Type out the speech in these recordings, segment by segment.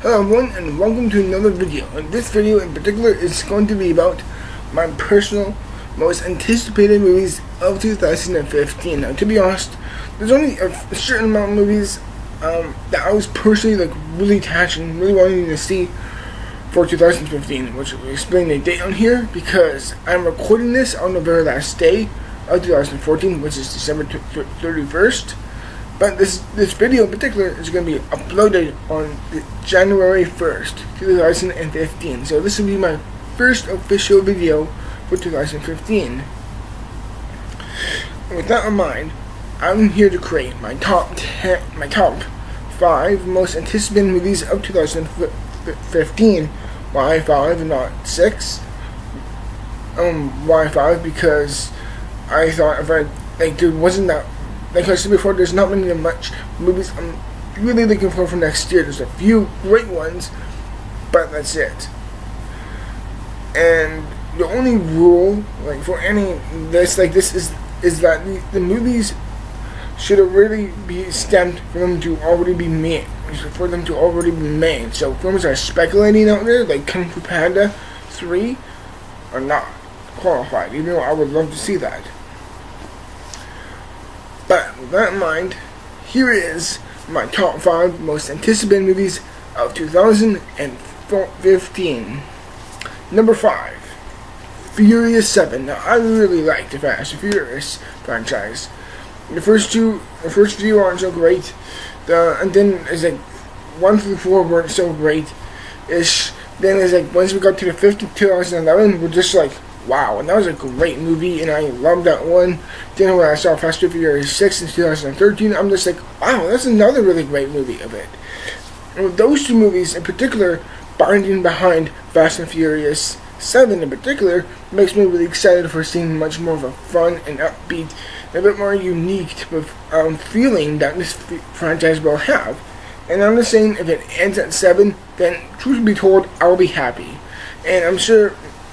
Hello everyone and welcome to another video. And this video in particular is going to be about my personal most anticipated movies of 2015. Now to be honest, there's only a certain amount of movies that I was personally really attached and really wanting to see for 2015, which will explain the date on here because I'm recording this on the very last day of 2014, which is December 31st. But this video in particular is going to be uploaded on January 1st, 2015. So this will be my first official video for 2015. And with that in mind, I'm here to create my top 5 most anticipated movies of 2015. Why 5 and not 6? Why 5? Because I thought there wasn't that. Like I said before, there's not much movies I'm really looking for next year. There's a few great ones, but that's it. And the only rule, for any this is that the movies should already be stamped for them to already be made. So films are speculating out there, like Kung Fu Panda 3, are not qualified, even though I would love to see that. But with that in mind, here is my top 5 most anticipated movies of 2015. Number 5, Furious 7. Now I really like the Fast and Furious franchise. The first few aren't so great. And then it's 1 through 4 weren't so great-ish. Then it's once we got to the 5th in 2011, we're just wow, and that was a great movie, and I loved that one. Then when I saw Fast and Furious 6 in 2013, I'm just wow, that's another really great movie of it. And with those two movies in particular, binding behind Fast and Furious 7 in particular, makes me really excited for seeing much more of a fun and upbeat, and a bit more unique type of feeling that this franchise will have. And I'm just saying, if it ends at 7, then truth be told, I'll be happy. And I'm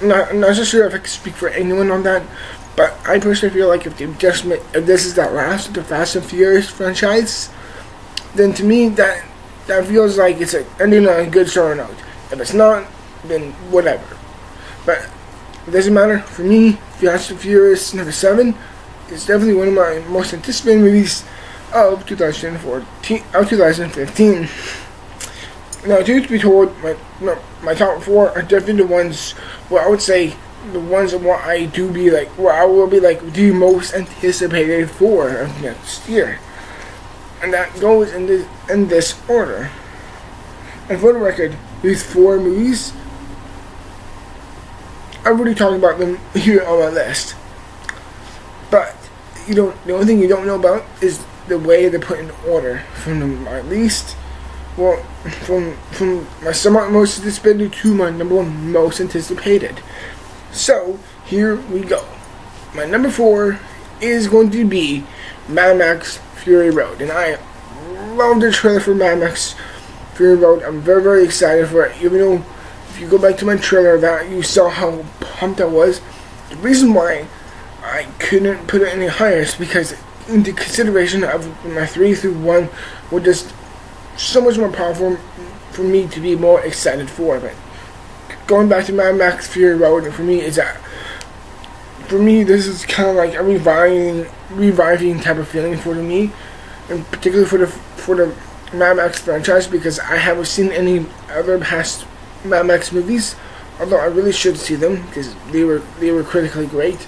not so sure if I can speak for anyone on that, but I personally feel like if this is the last of the Fast and Furious franchise, then to me that feels like it's ending on a good story note. If it's not, then whatever. But it doesn't matter. For me, Fast and Furious number 7 is definitely one of my most anticipated movies of 2015. Now, truth be told, my top 4 are definitely the ones where I would say the ones of what I do be where I will be the most anticipated for of next year, and that goes in this order. And for the record, these 4 movies, I've already talked about them here on my list. But the only thing you don't know about is the way they're put in order from my least. Well, from my somewhat most anticipated to my number 1 most anticipated. So, here we go. My number 4 is going to be Mad Max Fury Road. And I love the trailer for Mad Max Fury Road. I'm very, very excited for it. Even though, if you go back to my trailer, that you saw how pumped I was. The reason why I couldn't put it any higher is because in the consideration of my 3 through 1 were just so much more powerful for me to be more excited for it. Going back to Mad Max Fury Road, for me this is kind of like a reviving type of feeling for me, and particularly for the Mad Max franchise, because I haven't seen any other past Mad Max movies, although I really should see them because they were critically great.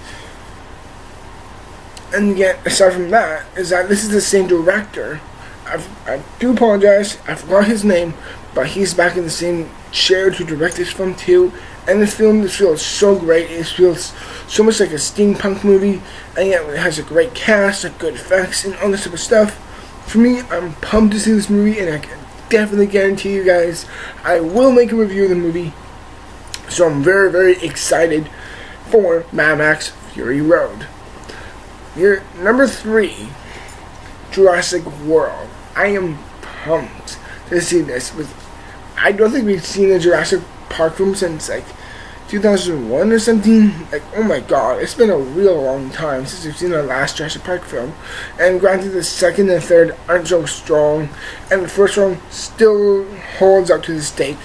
And yet, aside from that, is that this is the same director. I do apologize, I forgot his name, but he's back in the same chair to direct this film too. And this feels so great. It feels so much like a steampunk movie, and yet it has a great cast, good effects, and all this type of stuff. For me, I'm pumped to see this movie, and I can definitely guarantee you guys I will make a review of the movie. So I'm very, very excited for Mad Max Fury Road. Your number 3, Jurassic World. I am pumped to see this. I don't think we've seen a Jurassic Park film since 2001 or something. Like, oh my god, it's been a real long time since we've seen the last Jurassic Park film. And granted, the second and third aren't so strong, and the first one still holds up to this date.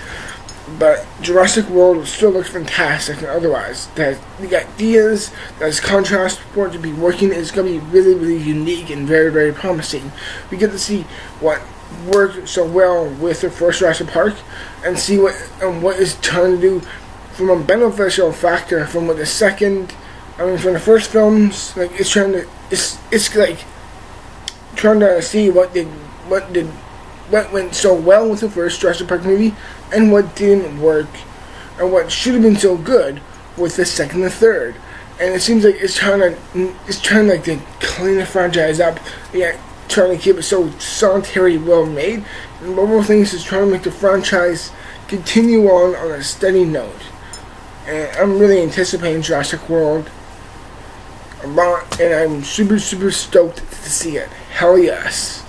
But Jurassic World still looks fantastic, and otherwise, the ideas, there's contrast for it to be working is going to be really, really unique and very, very promising. We get to see what worked so well with the first Jurassic Park, and see what is trying to do from a beneficial factor from what the second, from the first films, like it's like trying to see what went so well with the first Jurassic Park movie, and what didn't work, and what should have been so good with the second and third. And it seems like it's trying like to clean the franchise up, yet trying to keep it so solitary, well made. And Marvel things is trying to make the franchise continue on a steady note. And I'm really anticipating Jurassic World a lot, and I'm super, super stoked to see it. Hell yes.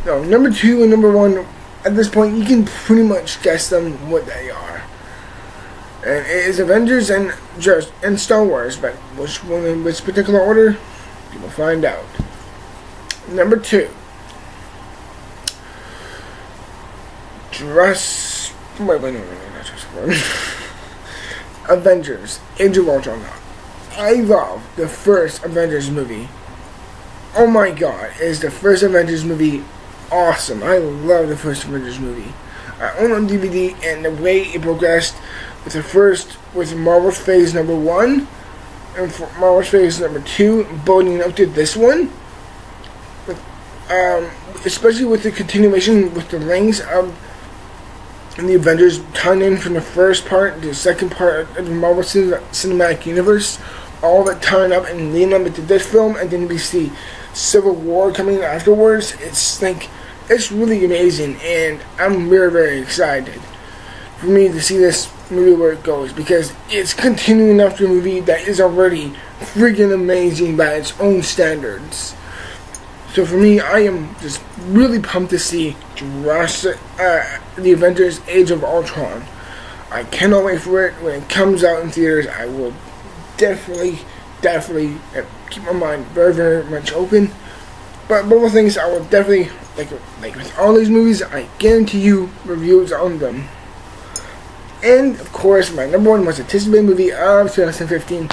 Now, number 2 and number 1, at this point, you can pretty much guess them what they are. And it is Avengers and Star Wars, but which one in which particular order, you will find out. Number 2. Avengers, Age of Ultron. I love the first Avengers movie. Oh my god, is the first Avengers movie awesome. I love the first Avengers movie. I own it on DVD, and the way it progressed with Marvel's Phase number 1 and Marvel's Phase number 2 building up to this one, especially with the continuation with the rings of the Avengers tying in from the first part to the second part of the Marvel Cinematic Universe, all of it tying up and leading up into this film, and then we see Civil War coming afterwards. It's really amazing, and I'm very, very excited for me to see this movie where it goes, because it's continuing after a movie that is already freaking amazing by its own standards. So for me, I am just really pumped to see the Avengers Age of Ultron. I cannot wait for it. When it comes out in theaters, I will definitely keep my mind very, very much open. But both things, I will definitely, like with all these movies, I guarantee you reviews on them. And of course, my number 1 most anticipated movie of 2015,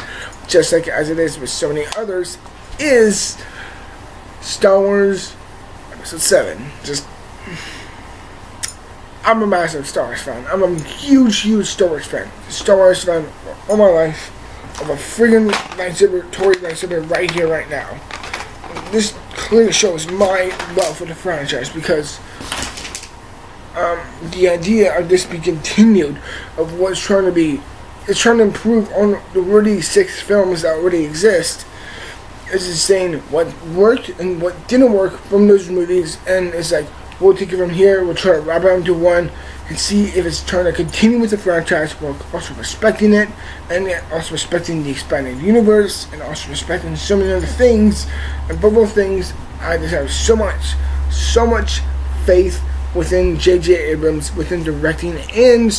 just like as it is with so many others, is Star Wars Episode 7. I'm a massive Star Wars fan. I'm a huge Star Wars fan. Star Wars fan all my life. I'm a friggin' Tory lightsaber right here, right now. This clearly shows my love for the franchise, because the idea of this being continued, of what's trying to be, it's trying to improve on the already 6 films that already exist. It's just saying what worked and what didn't work from those movies, and it's like, we'll take it from here, we'll try to wrap it into one, and see if it's trying to continue with the franchise while also respecting it, and also respecting the expanded universe, and also respecting so many other things. And both things, I just have so much faith within J.J. Abrams, within directing, and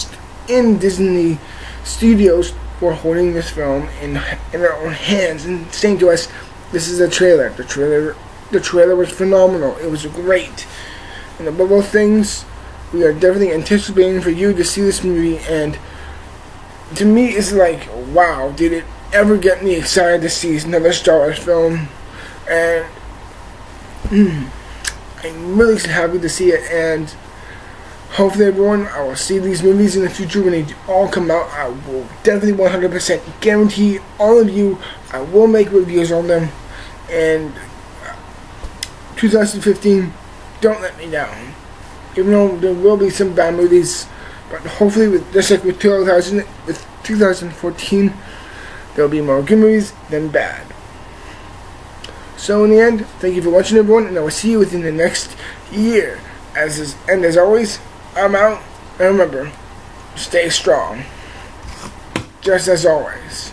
in Disney Studios for holding this film in their own hands and saying to us, this is a trailer. The trailer was phenomenal. It was great. And above all things, we are definitely anticipating for you to see this movie, and to me it's like, wow, did it ever get me excited to see another Star Wars film? And I'm really happy to see it, and hopefully everyone, I will see these movies in the future when they all come out. I will definitely 100% guarantee all of you I will make reviews on them. And 2015, don't let me down. Even though there will be some bad movies, but hopefully, just like with 2014, there will be more good movies than bad. So in the end, thank you for watching, everyone, and I will see you within the next year. And as always, I'm out, and remember, stay strong. Just as always.